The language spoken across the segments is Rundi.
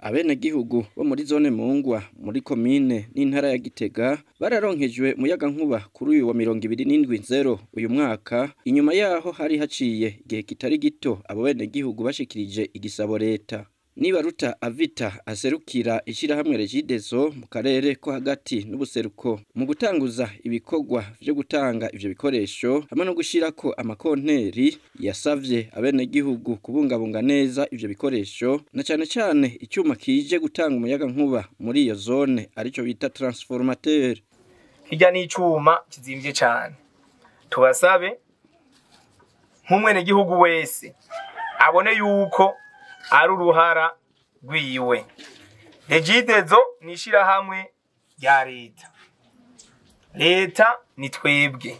Abenegihugu bo muri zone Mungwa muri komine n'intara ya Gitega bararonkejwe muyagankuba kuri uyu wa 27/0 uyu mwaka, inyuma yaho hari haciye igihe kitari gito abo benegihugu bashikirije igisabo leta. Nibaruta Avita aserukira ishirahamwe Regideso mu karere ko hagati n'ubuseruko mu gutanguza ibikorwa vyo gutanga ivyo bikoresho hamwe no gushirako amakonteri, yasavye abenegihugu kubungabunga neza ivyo bikoresho na cane icyuma kije gutanga umuyagankuba muri iyo zone arico bita transformateur. Hirya ni icuma kizimvye cyane, tubasabe nk'umwenegihugu wese abone yuko ari uruhara rwiwe. Regideso nishira hamwe ya leta ni twebwe.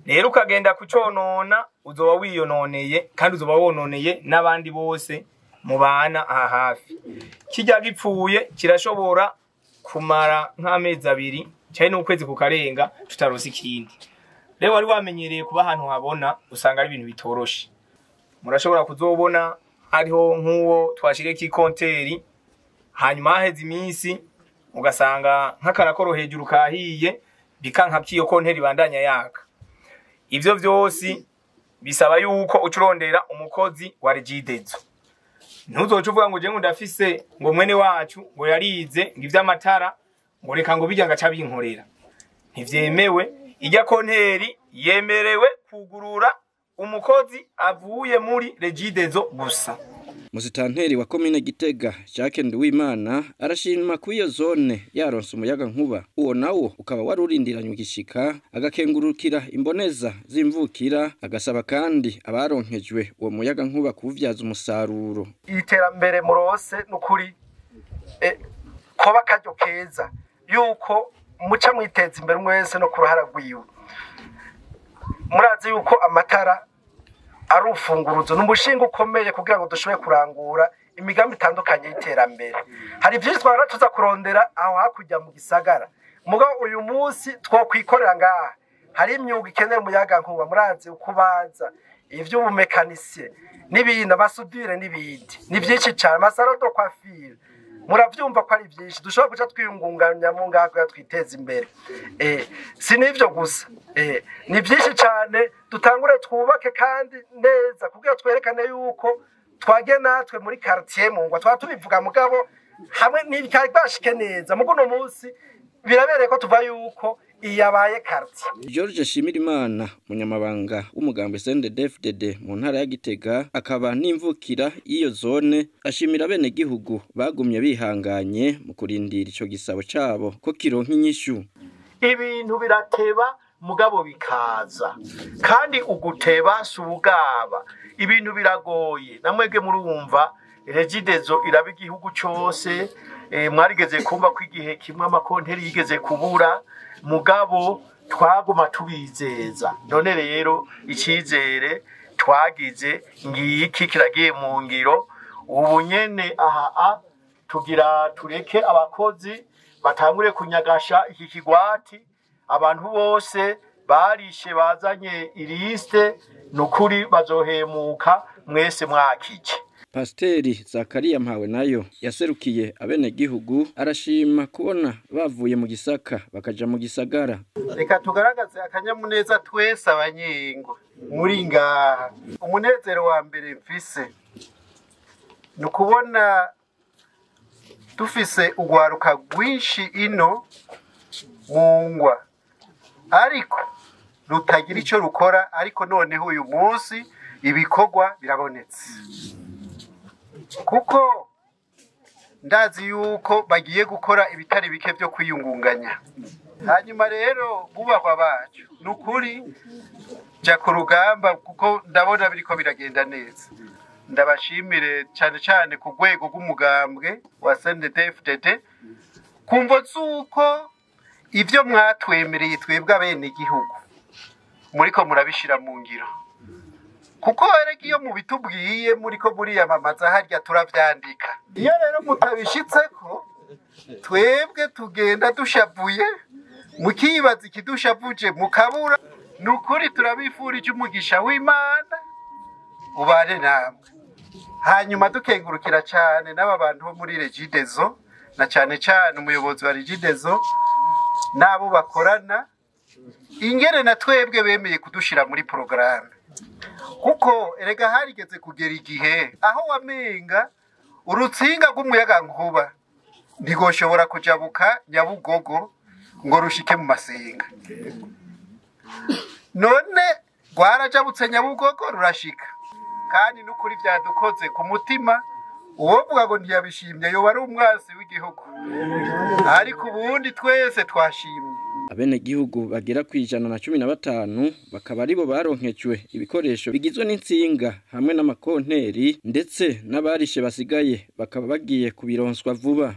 Rero ukagenda kuconona uzoba wiyononeye kandi uzoba wononeye n'abandi bose mubana aha hafi. Kijya gipfuye kirashobora kumara nk'amezi 2 cyane n'ukwezi kukarenga tutarosi ikindi. Rero wari wamenyereye kuba ahantu habona usanga ari ibintu bitoroshe. Murashobora kuzobona hariho nk'uwo twashireko ikonteri hanyuma haheze iminsi ugasanga nk'akarakoro hejuru kahiye bikanka kiyo konteri bandanya yaka. Ivyo vyose bisaba yuko ucurondera umukozi wa Regideso. Ntuzoca uvuga ngo je ndafise ngo mwene wacu ngo yarize ngivya amatara ngo reka ngo bijya ngaca binkorera. Ntivyemewe. Ijya konteri yemerewe kugurura umukozi avuye muri Regideso gusa. Musitanteri wa komine Gitega Jacques Nduwimana arashima ku iyo zone yaronse umuyagankuba, uwo nawo ukaba warurindiranywe gishika, agakengurukira imboneza z'imvukira, agasaba kandi abaronkejwe uwo muyagankuba kuvyaza umusaruro. Iterambere murose nukuri koba karyo keza yuko muca mwiteza imbere mwese no kuruhara rwiwe. Murazi yuko amatara ari ufunguruzo n'umushinga ukomeye kugira ngo dushobore kurangura imigambi itandukanye y'iterambere. Hari byinshi twara tuza kurondera aho hakujya mu gisagara. Mugabo uyu munsi twokwikorera ngaha. Hari imyuga ikeneye umuyagankuba, murazi ukubaza, ivy'ubumekanisiye n'ibindi, amasudire n'ibindi. Ni byinshi cyane, amasaro do coiffure. Muravyumva ko ari byinshi dushobora kuca twiyungunganya mu ngako twiteza imbere. Si nivyo gusa, ni byinshi cyane dutangure twubake kandi neza kugira twerekane yuko twage natwe muri quartier Mungwa twa tubivuga mugabo hamwe n'ibikari bashike neza. Mugo no munsi birabereye ko tuva yuko iyabaye quartier. George Shimirimana munyamabanga w'umugambi CNDD-FDD mu ntara ya Gitega akaba n'imvukira iyo zone, ashimira bene gihugu bagumye bihanganye mu kurindira ico gisabo cabo ko kironka inyishu. Ibintu birateba mugabo bikaza kandi uguteba subugaba, ibintu biragoye. Namwege murumva Regideso iraba igihugu cyose, mwarigeze kumva ko igihe kimwe amakonteri yigeze kubura, mugabo twaguma tubizeza. None rero ikizere twagize ngiki kiragiye mu ngiro. Ubu nyene aha tugira tureke abakozi batangure kunyagasha iki kigwati. Abantu bose barishe bazanye iliste nukuri bazohemuka mwese mwakije. Pasteri Zakariya Mpawe nayo yaserukiye abenegihugu arashima kubona bavuye mu gisaka bakaja mu gisagara. Reka tugaragaze akanyamuneza twese abanyengo muri ngaha. Umunezero wa mbere mfise nukubona dufise ugwaruka rwinshi ino Mungwa, ariko rutagira ico rukora, ariko noneho uyu munsi ibikorwa birabonetse. Kuko ndazi yuko bagiye gukora ibitari bike byo kwiyungunganya. Hanyuma rero bubahwa bacu nukuri ja ku rugamba kuko ndabona biriko biragenda neza. Ndabashimire cyane ku rwego rw'umugambwe wa CNDD-FDD kumva zuko ivyo mwatwemereye twebwe abene gihugu muriko murabishira mu ngiro. Kuko erega iyo mubitubwiye muriko muriyamamaza harya turavyandika. Iyo rero mutabishitseko twebwe tugenda dushavuye, mukibaza ikidushavuje mukabura. Nukuri turabifurije umugisha w'Imana ubane namwe. hanyuma dukengurukira cyane n'aba bantu bo muri Regideso na cyane cyane umuyobozi wa Regideso n'abo bakorana ingere na twebwe bemeye kudushira muri porogaramu kuko erega harigeze kugera igihe aho wamenga urutsinga rw'umuyaga nkuba ntigoshobora kujabuka Nyabugogo ngo rushike mu Masenga none rwarajabutse Nyabugogo rurashika kandi n'ukuri byadukoze ku mutima uwovuga ngo ntiyabishimye yo wari umwasi w'igihugu ariko ubundi twese twashimye. Abenegihugu bagera ku 115 bakaba aribo baronkejwe ibikoresho bigizwe n'insinga hamwe n'amakonteri ndetse n'abarishe basigaye bakaba bagiye kubironswa vuba